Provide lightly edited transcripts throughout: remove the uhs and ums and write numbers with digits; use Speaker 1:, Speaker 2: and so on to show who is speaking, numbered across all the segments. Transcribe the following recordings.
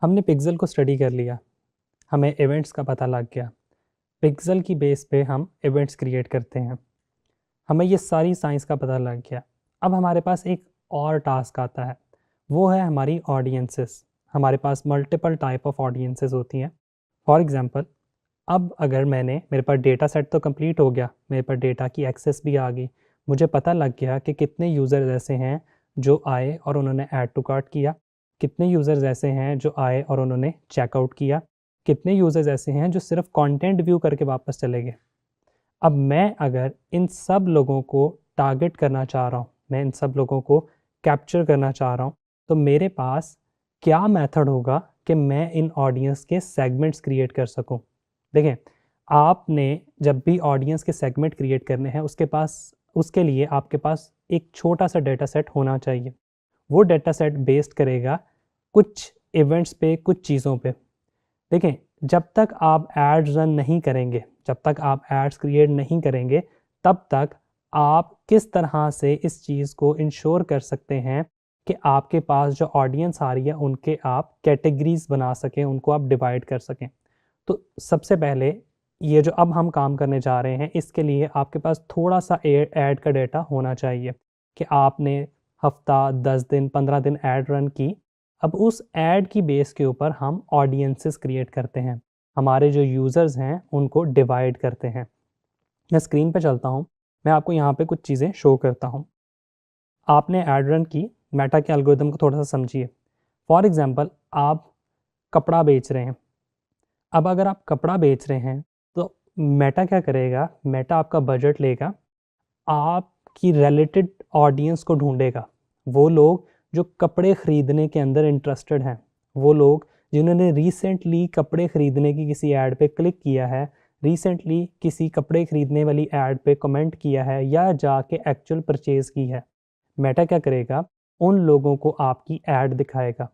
Speaker 1: हमने पिक्सेल को स्टडी कर लिया, हमें इवेंट्स का पता लग गया। पिक्सेल की बेस पे हम इवेंट्स क्रिएट करते हैं, हमें ये सारी साइंस का पता लग गया। अब हमारे पास एक और टास्क आता है, वो है हमारी ऑडियंसेस। हमारे पास मल्टीपल टाइप ऑफ ऑडियंसेस होती हैं। फॉर एग्जांपल, अब अगर मेरे पास डेटा सेट तो कंप्लीट हो गया, मेरे पास डेटा की एक्सेस भी आ गई, मुझे पता लग गया कि कितने यूज़र्स ऐसे हैं जो आए और उन्होंने ऐड टू कार्ट किया, कितने यूज़र्स ऐसे हैं जो आए और उन्होंने चेकआउट किया, कितने यूज़र्स ऐसे हैं जो सिर्फ कंटेंट व्यू करके वापस चले गए। अब मैं अगर इन सब लोगों को टारगेट करना चाह रहा हूँ, मैं इन सब लोगों को कैप्चर करना चाह रहा हूँ, तो मेरे पास क्या मेथड होगा कि मैं इन ऑडियंस के सेगमेंट्स क्रिएट कर सकूँ। देखें, आपने जब भी ऑडियंस के सेगमेंट क्रिएट करने हैं उसके लिए आपके पास एक छोटा सा डेटा सेट होना चाहिए। वो डेटा सेट बेस्ड करेगा कुछ इवेंट्स पे, कुछ चीज़ों पे। देखें, जब तक आप एड्स रन नहीं करेंगे, जब तक आप एड्स क्रिएट नहीं करेंगे, तब तक आप किस तरह से इस चीज़ को इंश्योर कर सकते हैं कि आपके पास जो ऑडियंस आ रही है उनके आप कैटेगरीज बना सकें, उनको आप डिवाइड कर सकें। तो सबसे पहले ये जो अब हम काम करने जा रहे हैं, इसके लिए आपके पास थोड़ा सा ऐड का डेटा होना चाहिए कि आपने हफ्ता, 10 दिन, 15 दिन ऐड रन की। अब उस ऐड की बेस के ऊपर हम ऑडियंसेस क्रिएट करते हैं, हमारे जो यूज़र्स हैं उनको डिवाइड करते हैं। मैं स्क्रीन पे चलता हूँ, मैं आपको यहाँ पे कुछ चीज़ें शो करता हूँ। आपने ऐड रन की, मेटा के एल्गोरिदम को थोड़ा सा समझिए। फॉर एग्जांपल, आप कपड़ा बेच रहे हैं। अब अगर आप कपड़ा बेच रहे हैं तो मेटा क्या करेगा, मेटा आपका बजट लेगा, आपकी रिलेटेड ऑडियंस को ढूंढेगा। वो लोग जो कपड़े ख़रीदने के अंदर इंटरेस्टेड हैं, वो लोग जिन्होंने रिसेंटली कपड़े ख़रीदने की किसी ऐड पे क्लिक किया है, रिसेंटली किसी कपड़े ख़रीदने वाली ऐड पे कमेंट किया है या जाके एक्चुअल परचेज़ की है। मेटा क्या करेगा, उन लोगों को आपकी ऐड दिखाएगा।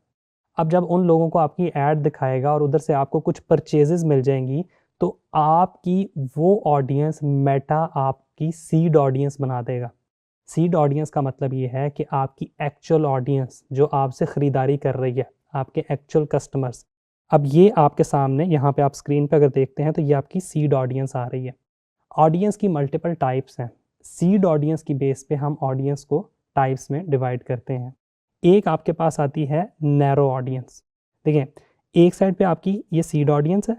Speaker 1: अब जब उन लोगों को आपकी ऐड दिखाएगा और उधर से आपको कुछ परचेजेस मिल जाएंगी, तो आपकी वो ऑडियंस मेटा आपकी सीड ऑडियंस बना देगा। सीड ऑडियंस का मतलब ये है कि आपकी एक्चुअल ऑडियंस जो आपसे ख़रीदारी कर रही है, आपके एक्चुअल कस्टमर्स। अब ये आपके सामने यहाँ पे आप स्क्रीन पे अगर देखते हैं तो ये आपकी सीड ऑडियंस आ रही है। ऑडियंस की मल्टीपल टाइप्स हैं। सीड ऑडियंस की बेस पे हम ऑडियंस को टाइप्स में डिवाइड करते हैं। एक आपके पास आती है नैरो ऑडियंस। देखिए, एक साइड पे आपकी ये सीड ऑडियंस है,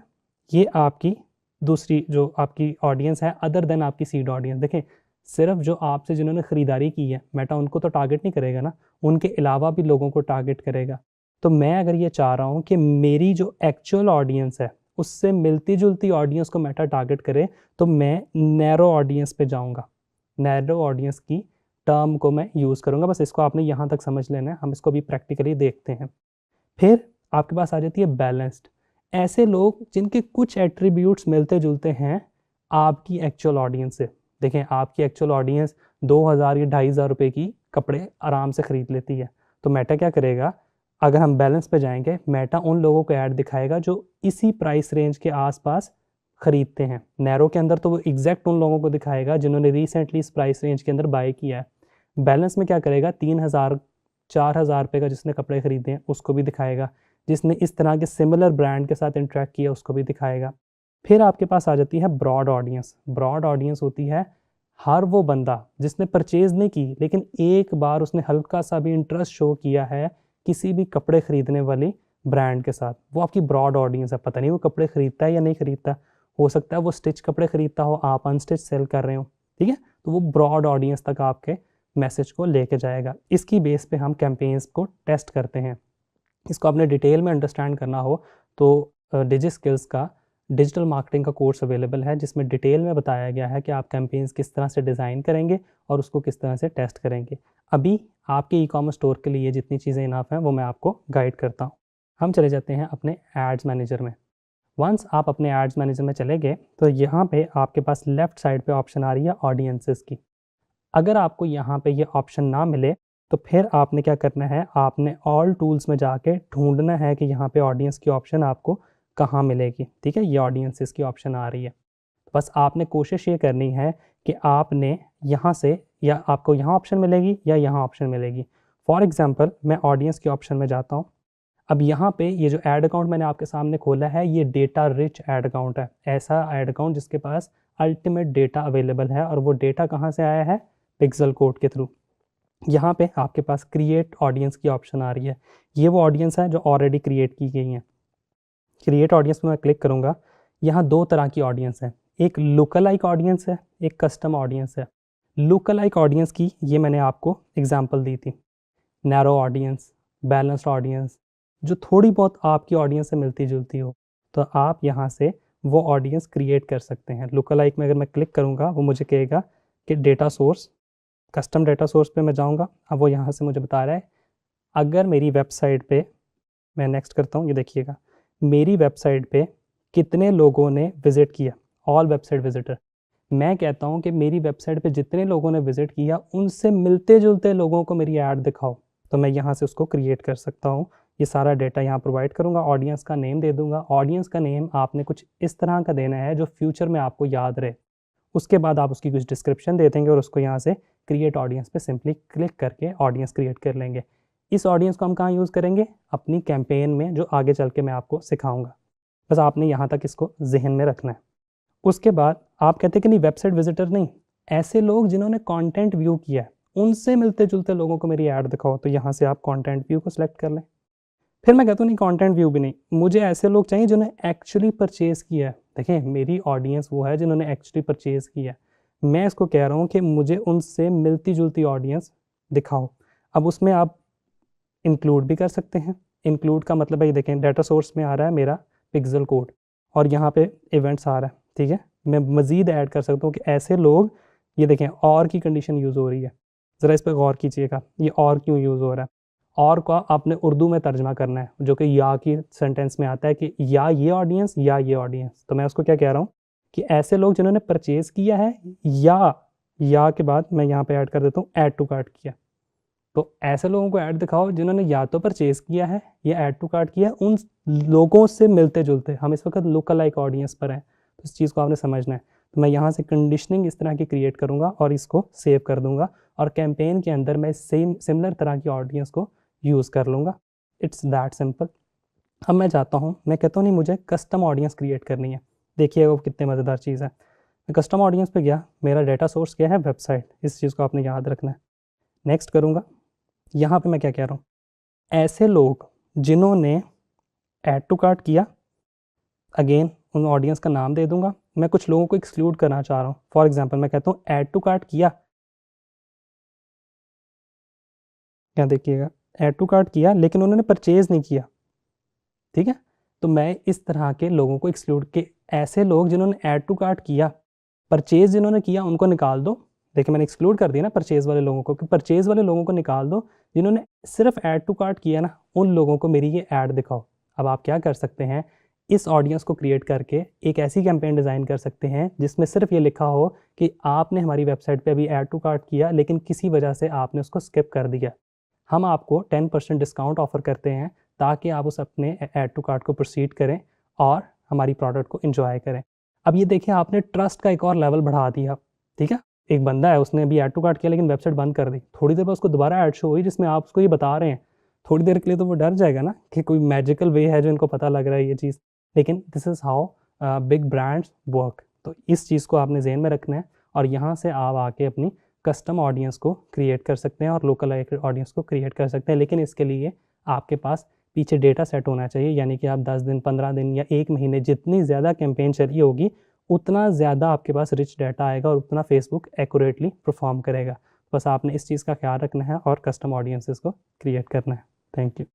Speaker 1: ये आपकी दूसरी जो आपकी ऑडियंस है अदर देन आपकी सीड ऑडियंस। देखें, सिर्फ जो आपसे जिन्होंने ख़रीदारी की है, मेटा उनको तो टारगेट नहीं करेगा ना, उनके अलावा भी लोगों को टारगेट करेगा। तो मैं अगर ये चाह रहा हूँ कि मेरी जो एक्चुअल ऑडियंस है उससे मिलती जुलती ऑडियंस को मेटा टारगेट करे, तो मैं नैरो ऑडियंस पे जाऊँगा। नैरो ऑडियंस की टर्म को मैं यूज़ करूँगा। बस इसको आपने यहाँ तक समझ लेना है, हम इसको भी प्रैक्टिकली देखते हैं। फिर आपके पास आ जाती है बैलेंस्ड। ऐसे लोग जिनके कुछ एट्रीब्यूट्स मिलते जुलते हैं आपकी एक्चुअल ऑडियंस से। देखें, आपकी एक्चुअल ऑडियंस 2000 या 2500 रुपये की कपड़े आराम से ख़रीद लेती है। तो मेटा क्या करेगा, अगर हम बैलेंस पे जाएंगे, मेटा उन लोगों को ऐड दिखाएगा जो इसी प्राइस रेंज के आसपास ख़रीदते हैं। नैरो के अंदर तो वो एग्जैक्ट उन लोगों को दिखाएगा जिन्होंने रिसेंटली इस प्राइस रेंज के अंदर बाय किया है। बैलेंस में क्या करेगा, 3000 4000 रुपये का जिसने कपड़े ख़रीदे हैं उसको भी दिखाएगा, जिसने इस तरह के सिमिलर ब्रांड के साथ इंटरेक्ट किया उसको भी दिखाएगा। फिर आपके पास आ जाती है ब्रॉड ऑडियंस। ब्रॉड ऑडियंस होती है हर वो बंदा जिसने परचेज़ नहीं की लेकिन एक बार उसने हल्का सा भी इंटरेस्ट शो किया है किसी भी कपड़े ख़रीदने वाली ब्रांड के साथ, वो आपकी ब्रॉड ऑडियंस है। पता नहीं वो कपड़े ख़रीदता है या नहीं ख़रीदता, हो सकता है वो स्टिच कपड़े ख़रीदता हो, आप अनस्टिच सेल कर रहे हो, ठीक है। तो वो ब्रॉड ऑडियंस तक आपके मैसेज को लेके जाएगा। इसकी बेस पे हम कैंपेन्स को टेस्ट करते हैं। इसको आपने डिटेल में अंडरस्टैंड करना हो तो डिजिस्किल्स का डिजिटल मार्केटिंग का कोर्स अवेलेबल है, जिसमें डिटेल में बताया गया है कि आप कैंपेन्स किस तरह से डिज़ाइन करेंगे और उसको किस तरह से टेस्ट करेंगे। अभी आपके ई कॉमर्स स्टोर के लिए जितनी चीज़ें इनफ हैं वो मैं आपको गाइड करता हूँ। हम चले जाते हैं अपने एड्स मैनेजर में। वंस आप अपने एड्स मैनेजर में चले गए तो यहाँ पे आपके पास लेफ़्ट साइड पे ऑप्शन आ रही है ऑडियंसेस की। अगर आपको यहाँ पे ये ऑप्शन ना मिले तो फिर आपने क्या करना है, आपने ऑल टूल्स में जाके ढूंढना है कि यहाँ पे ऑडियंस की ऑप्शन आपको कहाँ मिलेगी। ठीक है, ये ऑडियंसेस की ऑप्शन आ रही है। बस आपने कोशिश ये करनी है कि आपने यहाँ से, या आपको यहाँ ऑप्शन मिलेगी या यहाँ ऑप्शन मिलेगी। फॉर एग्जांपल, मैं ऑडियंस के ऑप्शन में जाता हूँ। अब यहाँ पे ये जो ऐड अकाउंट मैंने आपके सामने खोला है, ये डेटा रिच ऐड अकाउंट है। ऐसा ऐड अकाउंट जिसके पास अल्टीमेट डेटा अवेलेबल है, और वो डेटा कहाँ से आया है? पिक्सल कोड के थ्रू। यहाँ पे आपके पास क्रिएट ऑडियंस की ऑप्शन आ रही है। ये वो ऑडियंस है जो ऑलरेडी क्रिएट की गई हैं। क्रिएट ऑडियंस में मैं क्लिक करूँगा। यहाँ दो तरह की ऑडियंस है, एक लुक लाइक ऑडियंस है, एक कस्टम ऑडियंस है। लुक लाइक ऑडियंस की ये मैंने आपको एग्जांपल दी थी, नैरो ऑडियंस, बैलेंस्ड ऑडियंस, जो थोड़ी बहुत आपकी ऑडियंस से मिलती जुलती हो, तो आप यहाँ से वो ऑडियंस क्रिएट कर सकते हैं। लुक लाइक में अगर मैं क्लिक करूँगा, वो मुझे कहेगा कि data source, custom data source पे मैं जाऊँगा। अब वो यहाँ से मुझे बता रहा है अगर मेरी वेबसाइट पे, मैं नेक्स्ट करता हूँ, ये देखिएगा मेरी वेबसाइट पे कितने लोगों ने विज़िट किया, ऑल वेबसाइट विजिटर। मैं कहता हूँ कि मेरी वेबसाइट पे जितने लोगों ने विज़िट किया उनसे मिलते जुलते लोगों को मेरी ऐड दिखाओ, तो मैं यहाँ से उसको क्रिएट कर सकता हूँ। ये सारा डेटा यहाँ प्रोवाइड करूँगा, ऑडियंस का नेम दे दूँगा। ऑडियंस का नेम आपने कुछ इस तरह का देना है जो फ्यूचर में आपको याद रहे। उसके बाद आप उसकी कुछ डिस्क्रिप्शन दे देंगे और उसको यहाँ से क्रिएट ऑडियंस पे सिंपली क्लिक करके ऑडियंस क्रिएट कर लेंगे। इस ऑडियंस को हम कहाँ यूज़ करेंगे? अपनी कैंपेन में, जो आगे चल के मैं आपको सिखाऊंगा। बस आपने यहाँ तक इसको जहन में रखना है। उसके बाद आप कहते हैं कि नहीं वेबसाइट विजिटर नहीं, ऐसे लोग जिन्होंने कंटेंट व्यू किया है उनसे मिलते जुलते लोगों को मेरी ऐड दिखाओ, तो यहाँ से आप कंटेंट व्यू को सिलेक्ट कर लें। फिर मैं कहता हूँ नहीं कंटेंट व्यू भी नहीं, मुझे ऐसे लोग चाहिए जिन्होंने एक्चुअली परचेज़ किया है। देखिए मेरी ऑडियंस वो है जिन्होंने एक्चुअली परचेज़ किया है। मैं इसको कह रहा हूँ कि मुझे उनसे मिलती जुलती ऑडियंस दिखाओ। अब उसमें आप इंक्लूड भी कर सकते हैं। इंक्लूड का मतलब है, ये देखें डेटा सोर्स में आ रहा है मेरा पिक्सल कोड और यहाँ पे इवेंट्स आ रहा है, ठीक है। मैं मज़ीद ऐड कर सकता हूँ कि ऐसे लोग, ये देखें और की कंडीशन यूज़ हो रही है, ज़रा इस पर गौर कीजिएगा, ये और क्यों यूज़ हो रहा है। और का आपने उर्दू में तर्जमा करना है, जो कि या की सेंटेंस में आता है कि या ये ऑडियंस या ये ऑडियंस। तो मैं उसको क्या कह रहा हूँ कि ऐसे लोग जिन्होंने परचेज़ किया है, या के बाद मैं यहाँ पे ऐड कर देता हूँ ऐड टू कार्ट किया। तो ऐसे लोगों को ऐड दिखाओ जिन्होंने या तो परचेज़ किया है या ऐड टू कार्ट किया है, उन लोगों से मिलते जुलते। हम इस वक्त लुक लाइक ऑडियंस पर हैं, तो इस चीज़ को आपने समझना है। तो मैं यहाँ से कंडीशनिंग इस तरह की क्रिएट करूँगा और इसको सेव कर दूँगा, और कैंपेन के अंदर मैं सिमिलर तरह की ऑडियंस को यूज़ कर लूँगा। It's that simple. अब मैं चाहता हूँ, मैं कहता हूँ नहीं मुझे कस्टम ऑडियंस क्रिएट करनी है। देखिए वो कितनी मज़ेदार चीज़ है। मैं कस्टम ऑडियंस पे गया, मेरा डेटा सोर्स क्या है? वेबसाइट। इस चीज़ को आपने याद रखना है। नेक्स्ट करूँगा। यहाँ पे मैं क्या कह रहा हूँ, ऐसे लोग जिन्होंने ऐड टू कार्ट किया, अगेन उन ऑडियंस का नाम दे दूंगा। मैं कुछ लोगों को एक्सक्लूड करना चाह रहा हूँ। फॉर एग्जांपल मैं कहता हूँ ऐड टू कार्ट किया, क्या देखिएगा ऐड टू कार्ट किया लेकिन उन्होंने परचेज़ नहीं किया, ठीक है। तो मैं इस तरह के लोगों को एक्सक्लूड के, ऐसे लोग जिन्होंने ऐड टू कार्ट किया, परचेज़ जिन्होंने किया उनको निकाल दो। देखिए मैंने एक्सक्लूड कर दिया ना परचेज़ वाले लोगों को, कि परचेज़ वाले लोगों को निकाल दो। जिन्होंने सिर्फ ऐड टू कार्ट किया ना, उन लोगों को मेरी ये ऐड दिखाओ। अब आप क्या कर सकते हैं, इस ऑडियंस को क्रिएट करके एक ऐसी कैंपेन डिज़ाइन कर सकते हैं जिसमें सिर्फ ये लिखा हो कि आपने हमारी वेबसाइट पे अभी ऐड टू कार्ट किया लेकिन किसी वजह से आपने उसको स्किप कर दिया। हम आपको 10% डिस्काउंट ऑफ़र करते हैं ताकि आप उस अपने ऐड टू कार्ट को प्रोसीड करें और हमारी प्रोडक्ट को एंजॉय करें। अब ये देखिए आपने ट्रस्ट का एक और लेवल बढ़ा दिया, ठीक है। एक बंदा है, उसने अभी ऐड टू कार्ट किया लेकिन वेबसाइट बंद कर दी। थोड़ी देर बाद उसको दोबारा ऐड शो हुई जिसमें आप उसको ये बता रहे हैं। थोड़ी देर के लिए तो वो डर जाएगा ना कि कोई मैजिकल वे है जो इनको पता लग रहा है ये चीज़, लेकिन this is how big brands work. तो इस चीज़ को आपने ज़हन में रखना है, और यहाँ से आप आके अपनी कस्टम ऑडियंस को क्रिएट कर सकते हैं और लोकल ऑडियंस को क्रिएट कर सकते हैं। लेकिन इसके लिए आपके पास पीछे डेटा सेट होना चाहिए, यानी कि आप 10 दिन, 15 दिन या 1 महीने, जितनी ज़्यादा कैंपेन चली होगी उतना ज़्यादा आपके पास रिच डाटा आएगा और उतना फेसबुक एक्यूरेटली परफॉर्म करेगा। बस आपने इस चीज़ का ख्याल रखना है और कस्टम ऑडियंसेस को क्रिएट करना है। Thank you.